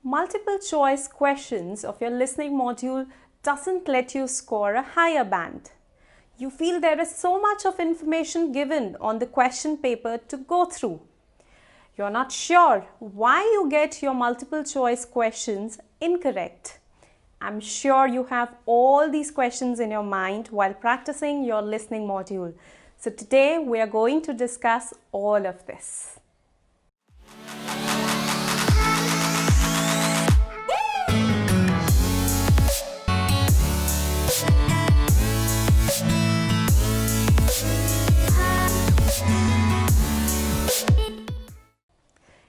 Multiple choice questions of your listening module doesn't let you score a higher band. You feel there is so much of information given on the question paper to go through. You're not sure why you get your multiple choice questions incorrect. I'm sure you have all these questions in your mind while practicing your listening module. So today we are going to discuss all of this.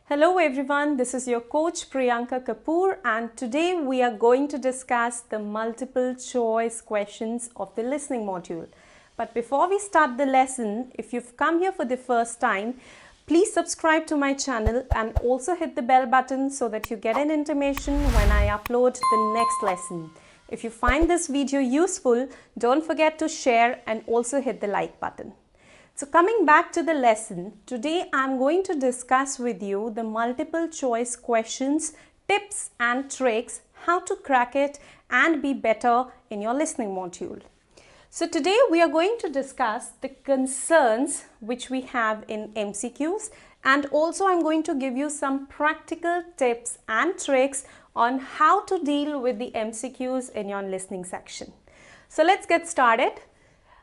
Hello everyone, this is your coach Priyanka Kapoor, and today we are going to discuss the multiple choice questions of the listening module. But before we start the lesson, if you've come here for the first time, please subscribe to my channel and also hit the bell button so that you get an intimation when I upload the next lesson. If you find this video useful, don't forget to share and also hit the like button. So coming back to the lesson, today I'm going to discuss with you the multiple choice questions, tips and tricks, how to crack it and be better in your listening module. So today we are going to discuss the concerns which we have in MCQs, and also I'm going to give you some practical tips and tricks on how to deal with the MCQs in your listening section. So let's get started.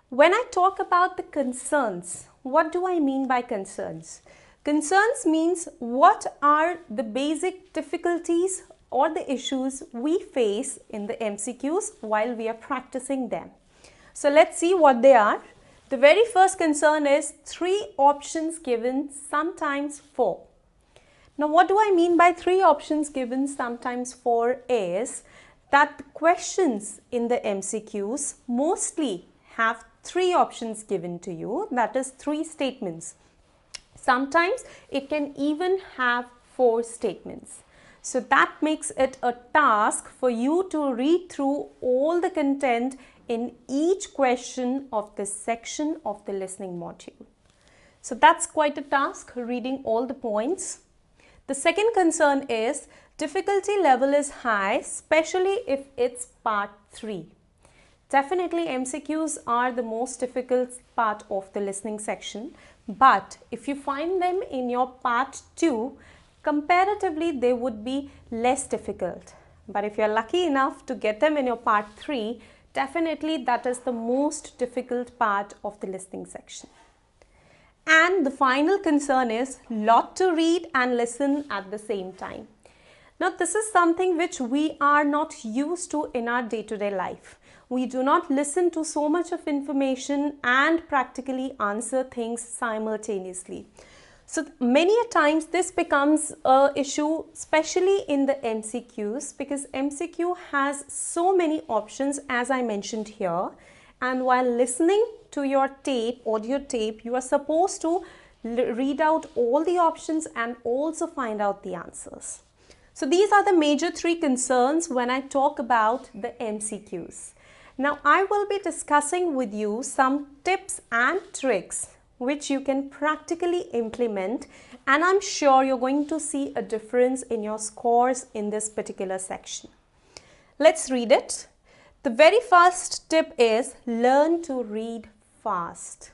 When I talk about the concerns, what do I mean by concerns? Concerns means what are the basic difficulties or the issues we face in the MCQs while we are practicing them. So let's see what they are. The very first concern is 3 options given, sometimes 4. Now what do I mean by 3 options given, sometimes 4 is that the questions in the MCQs mostly have 3 options given to you, that is 3 statements. Sometimes it can even have 4 statements. So that makes it a task for you to read through all the content in each question of this section of the listening module. So that's quite a task, reading all the points. The second concern is difficulty level is high, especially if it's part 3. Definitely MCQs are the most difficult part of the listening section, but if you find them in your part 2, comparatively they would be less difficult. But if you're lucky enough to get them in your part 3, definitely that is the most difficult part of the listening section. And the final concern is lot to read and listen at the same time. Now this is something which we are not used to in our day-to-day life. We do not listen to so much of information and practically answer things simultaneously. So many a times this becomes an issue, especially in the MCQs, because MCQ has so many options as I mentioned here, and while listening to your tape, audio tape, you are supposed to read out all the options and also find out the answers. So these are the major 3 concerns when I talk about the MCQs. Now I will be discussing with you some tips and tricks which you can practically implement, and I'm sure you're going to see a difference in your scores in this particular section. Let's read it. The very first tip is learn to read fast.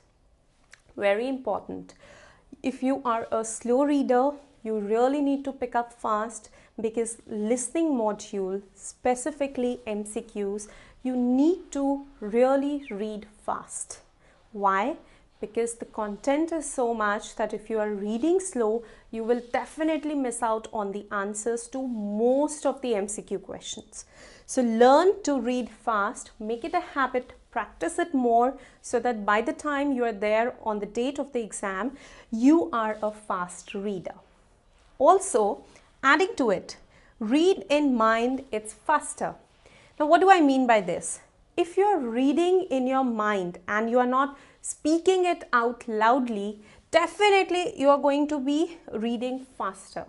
Very important. If you are a slow reader, you really need to pick up fast, because listening module, specifically MCQs, you need to really read fast. Why? Because the content is so much that if you are reading slow, you will definitely miss out on the answers to most of the MCQ questions. So learn to read fast, make it a habit, practice it more, so that by the time you are there on the date of the exam, you are a fast reader. Also, adding to it, read in mind, it's faster. Now what do I mean by this? If you are reading in your mind and you are not speaking it out loudly, definitely you are going to be reading faster.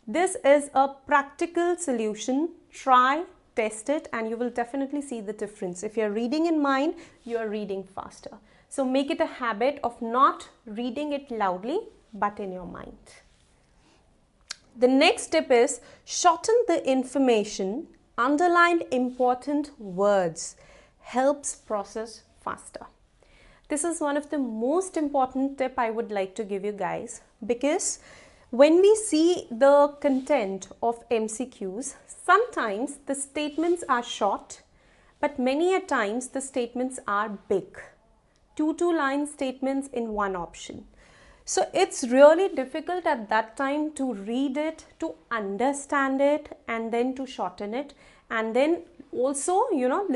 This is a practical solution. Try, test it, and you will definitely see the difference. If you are reading in mind, you are reading faster. So make it a habit of not reading it loudly, but in your mind. The next tip is shorten the information, underline important words, helps process faster. This is one of the most important tip I would like to give you guys, because when we see the content of MCQs, sometimes the statements are short, but many a times the statements are big. Two-line statements in one option. So it's really difficult at that time to read it, to understand it, and then to shorten it. And then also, while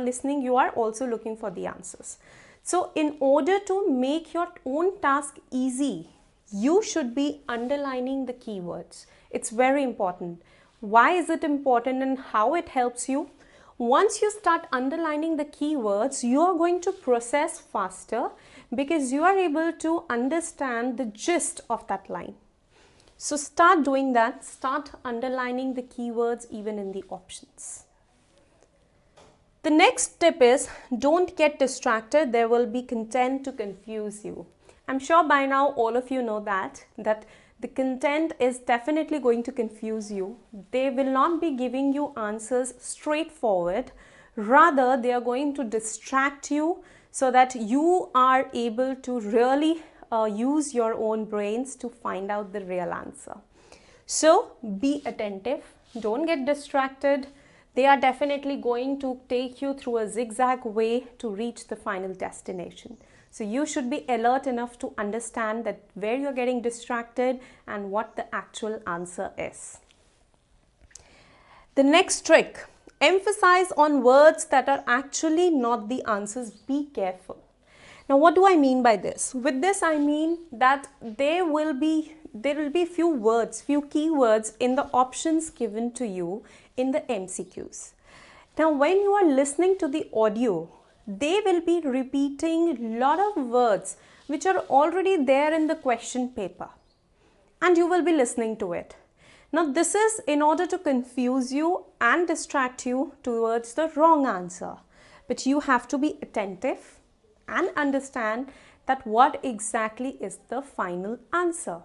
listening, you are also looking for the answers. So in order to make your own task easy, you should be underlining the keywords. It's very important. Why is it important and how it helps you? Once you start underlining the keywords, you are going to process faster because you are able to understand the gist of that line. So start doing that. Start underlining the keywords even in the options. The next tip is don't get distracted. There will be content to confuse you. I'm sure by now all of you know that the content is definitely going to confuse you. They will not be giving you answers straightforward. Rather, they are going to distract you so that you are able to really use your own brains to find out the real answer. So be attentive. Don't get distracted. They are definitely going to take you through a zigzag way to reach the final destination. So you should be alert enough to understand that where you're getting distracted and what the actual answer is. The next trick, emphasize on words that are actually not the answers. Be careful. Now what do I mean by this? With this I mean that there will be few words, few keywords in the options given to you in the MCQs. Now when you are listening to the audio, they will be repeating a lot of words which are already there in the question paper, and you will be listening to it. Now this is in order to confuse you and distract you towards the wrong answer. But you have to be attentive and understand that what exactly is the final answer.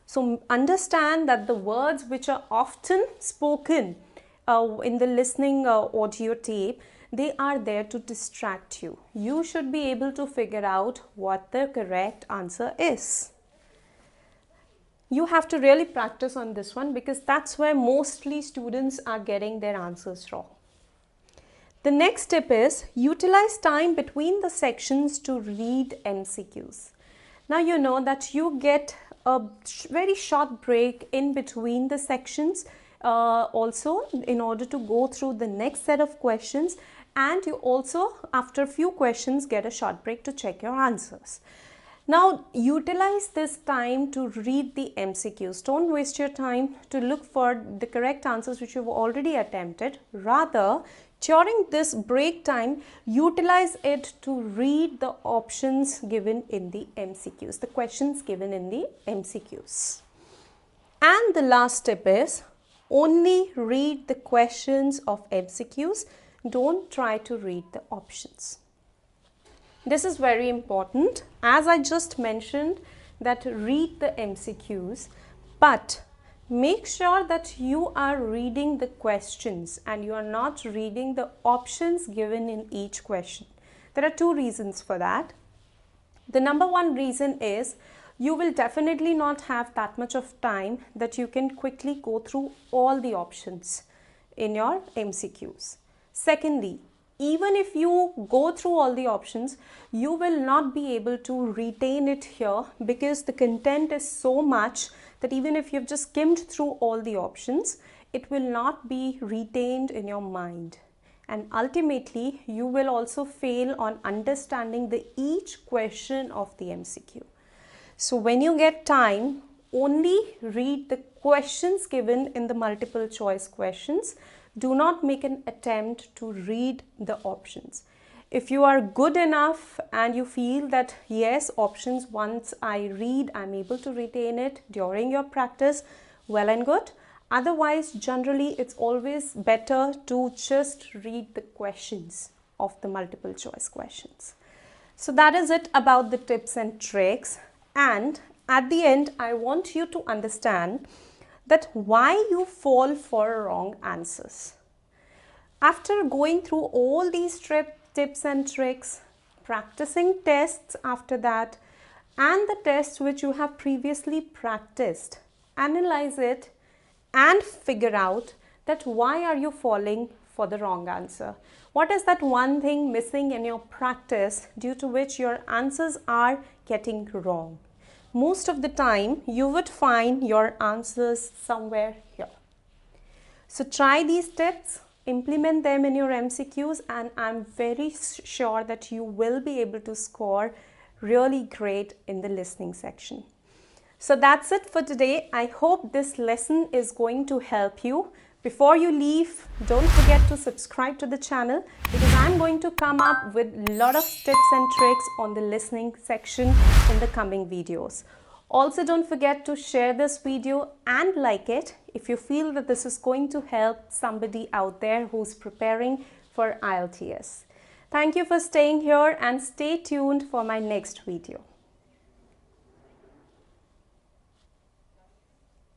So understand that the words which are often spoken in the listening audio tape, they are there to distract you. You should be able to figure out what the correct answer is. You have to really practice on this one because that's where mostly students are getting their answers wrong. The next tip is utilize time between the sections to read MCQs. Now you know that you get a very short break in between the sections also in order to go through the next set of questions, and you also after a few questions get a short break to check your answers. Now utilize this time to read the MCQs. Don't waste your time to look for the correct answers which you've already attempted. Rather, during this break time, utilize it to read the options given in the MCQs, the questions given in the MCQs. And the last tip is only read the questions of MCQs. Don't try to read the options. This is very important. As I just mentioned, that read the MCQs, but make sure that you are reading the questions and you are not reading the options given in each question. There are two reasons for that. The number one reason is you will definitely not have that much of time that you can quickly go through all the options in your MCQs. Secondly, even if you go through all the options, you will not be able to retain it here because the content is so much that even if you've just skimmed through all the options, it will not be retained in your mind. And ultimately, you will also fail on understanding each question of the MCQ. So when you get time, only read the questions given in the multiple choice questions. Do not make an attempt to read the options. If you are good enough and you feel that yes, options once I read, I'm able to retain it during your practice, well and good. Otherwise, generally, it's always better to just read the questions of the multiple choice questions. So that is it about the tips and tricks. And at the end, I want you to understand that why you fall for wrong answers. After going through all these tips and tricks, practicing tests after that, and the tests which you have previously practiced, analyze it and figure out that why are you falling for the wrong answer. What is that one thing missing in your practice due to which your answers are getting wrong? Most of the time, you would find your answers somewhere here. So try these tips, implement them in your MCQs, and I'm very sure that you will be able to score really great in the listening section. So that's it for today. I hope this lesson is going to help you. Before you leave, don't forget to subscribe to the channel because I'm going to come up with a lot of tips and tricks on the listening section in the coming videos. Also, don't forget to share this video and like it if you feel that this is going to help somebody out there who's preparing for IELTS. Thank you for staying here and stay tuned for my next video.